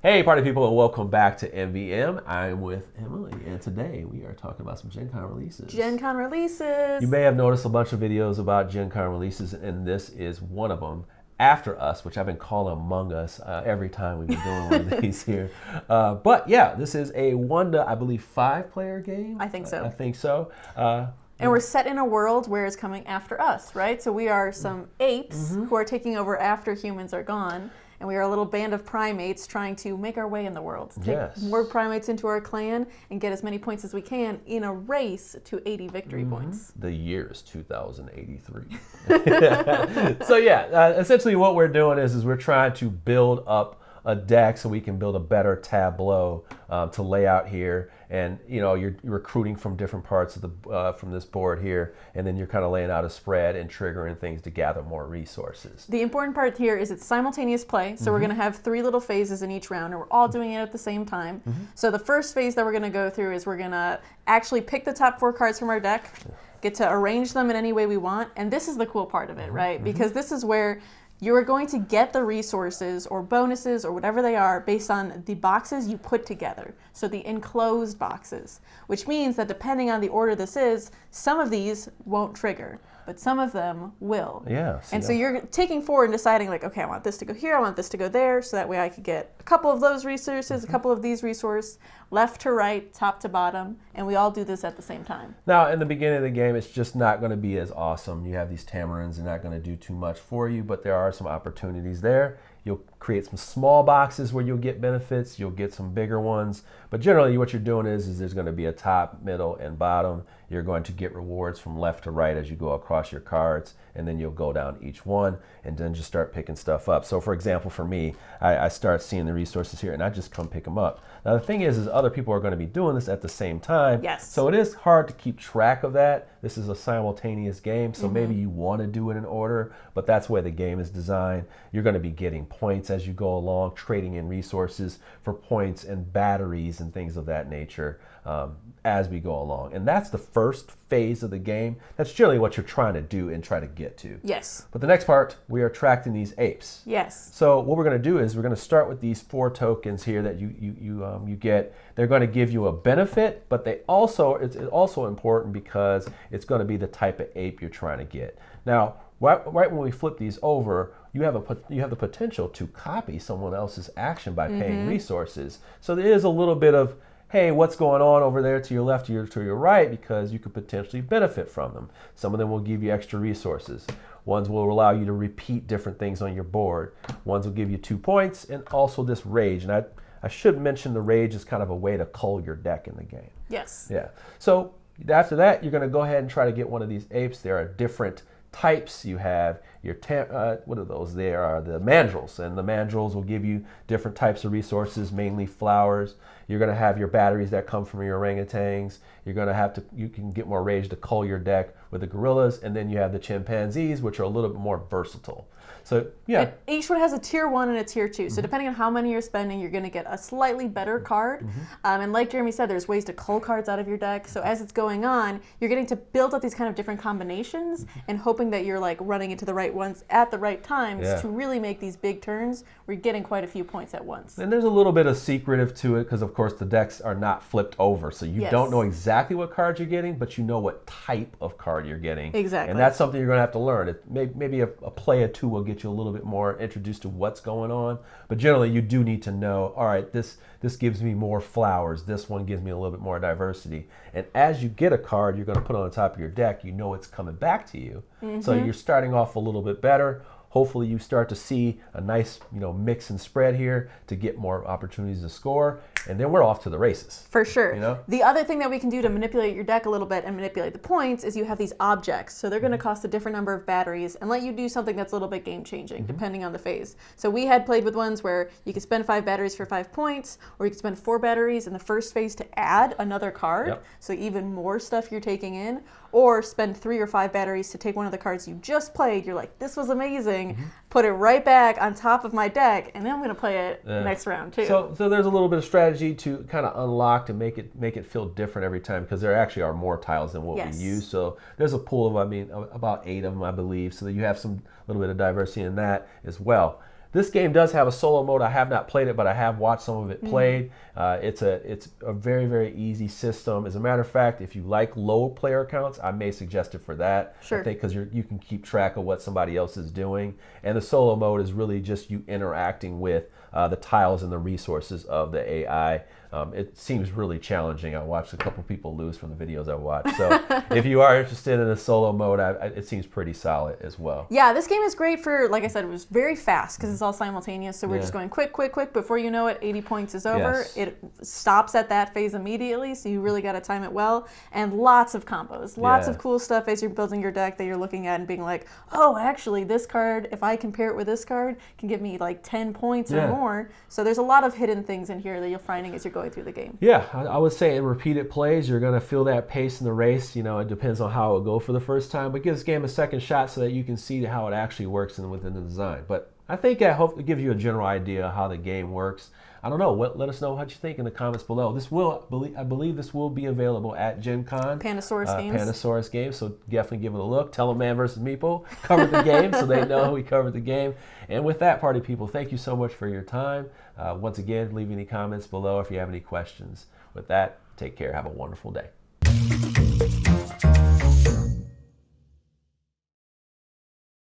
Hey, party people, and welcome back to MVM. I'm with Emily, and today we are talking about some Gen Con releases. Gen Con releases. You may have noticed a bunch of videos about Gen Con releases, and this is one of them. After Us, which I've been calling Among Us every time we've been doing one of these here. But yeah, this is a 1 to, I believe, 5-player game. I think so. I think so. And we're set in a world where it's coming after us, right? So we are some apes who are taking over after humans are gone. And we are a little band of primates trying to make our way in the world. Take more primates into our clan and get as many points as we can in a race to 80 victory points. The year is 2083. So yeah, essentially what we're doing is we're trying to build up a deck so we can build a better tableau to lay out here. And you know, you're recruiting from different parts of the from this board here, and then you're kind of laying out a spread and triggering things to gather more resources. The important part here is it's simultaneous play, so we're going to have 3 little phases in each round, and we're all doing it at the same time. So the first phase that we're going to go through is we're going to actually pick the top 4 cards from our deck, get to arrange them in any way we want, and this is the cool part of it, right? Because this is where you are going to get the resources or bonuses or whatever they are based on the boxes you put together. So the enclosed boxes, which means that depending on the order this is, some of these won't trigger, but some of them will. Yeah. And so you're taking forward and deciding like, okay, I want this to go here, I want this to go there, so that way I could get a couple of those resources, a couple of these resources, left to right, top to bottom, and we all do this at the same time. Now, in the beginning of the game, it's just not going to be as awesome. You have these tamarins, they're not going to do too much for you, but there are some opportunities there. You'll create some small boxes where you'll get benefits, you'll get some bigger ones, but generally what you're doing is there's going to be a top, middle, and bottom. You're going to get rewards from left to right as you go across your cards, and then you'll go down each one and then just start picking stuff up. So for example, for me, I start seeing the resources here and I just come pick them up. Now the thing is other people are going to be doing this at the same time. Yes. So it is hard to keep track of that. This is a simultaneous game, so maybe you want to do it in order, but that's the way the game is designed. You're going to be getting points as you go along, trading in resources for points and batteries and things of that nature as we go along. And that's the first phase of the game. That's generally what you're trying to do and try to get to. Yes. But the next part, we are attracting these apes. Yes. So what we're going to do is we're going to start with these 4 tokens here that you get. They're going to give you a benefit, but it's also important because it's going to be the type of ape you're trying to get. Now, right when we flip these over, you have the potential to copy someone else's action by paying resources. So there is a little bit of, hey, what's going on over there to your left, to your right, because you could potentially benefit from them. Some of them will give you extra resources. Ones will allow you to repeat different things on your board. Ones will give you 2 points, and also this rage. And I should mention the rage is kind of a way to cull your deck in the game. Yes. Yeah. So after that, you're going to go ahead and try to get one of these apes. There are different types. You have your what are those? They are the mandrills, and the mandrills will give you different types of resources, mainly flowers. You're going to have your batteries that come from your orangutans. You're going to you can get more rage to cull your deck with the gorillas, and then you have the chimpanzees, which are a little bit more versatile. So yeah. And each one has a tier 1 and a tier 2. So depending on how many you're spending, you're going to get a slightly better card. And like Jeremy said, there's ways to cull cards out of your deck. So as it's going on, you're getting to build up these kind of different combinations and hoping that you're like running into the right ones at the right times to really make these big turns where you're getting quite a few points at once. And there's a little bit of secretive to it because, of course, the decks are not flipped over. So you don't know exactly what cards you're getting, but you know what type of card you're getting. Exactly. And that's something you're going to have to learn. Maybe a play or 2 will get you a little bit more introduced to what's going on. But generally, you do need to know, all right, this gives me more flowers. This one gives me a little bit more diversity. And as you get a card you're going to put on the top of your deck, you know it's coming back to you. So you're starting off a little bit better. Hopefully you start to see a nice, mix and spread here to get more opportunities to score, and then we're off to the races. For sure. The other thing that we can do to manipulate your deck a little bit and manipulate the points is you have these objects. So they're going to cost a different number of batteries and let you do something that's a little bit game-changing depending on the phase. So we had played with ones where you could spend 5 batteries for 5 points, or you could spend 4 batteries in the first phase to add another card, so even more stuff you're taking in, or spend 3 or 5 batteries to take one of the cards you just played. You're like, this was amazing. Put it right back on top of my deck, and then I'm going to play it next round too. So there's a little bit of strategy to kind of unlock to make it feel different every time, because there actually are more tiles than what we use. So there's a pool of about 8 of them, I believe. So that you have some little bit of diversity in that as well. This game does have a solo mode. I have not played it, but I have watched some of it played. It's a very, very easy system. As a matter of fact, if you like low player counts, I may suggest it for that. Sure. I think because you can keep track of what somebody else is doing. And the solo mode is really just you interacting with the tiles and the resources of the AI. It seems really challenging. I watched a couple people lose from the videos I watched. So if you are interested in a solo mode, it seems pretty solid as well. Yeah, this game is great for, like I said, it was very fast because it's all simultaneous. So we're just going quick, quick, quick. Before you know it, 80 points is over. Yes. It stops at that phase immediately, so you really got to time it well. And lots of combos, lots of cool stuff as you're building your deck that you're looking at and being like, oh, actually, this card, if I compare it with this card, can give me like 10 points or more. So there's a lot of hidden things in here that you're finding as you're going through the game. Yeah, I would say in repeated plays, you're going to feel that pace in the race. You know, it depends on how it will go for the first time, but give this game a second shot so that you can see how it actually works within the design. But I think I hope to give you a general idea of how the game works. I don't know. Let us know what you think in the comments below. I believe this will be available at Gen Con. Panasaurus Games. So definitely give it a look. Tell them Man vs. Meeple covered the game so they know we covered the game. And with that, party people, thank you so much for your time. Once again, leave any comments below if you have any questions. With that, take care. Have a wonderful day.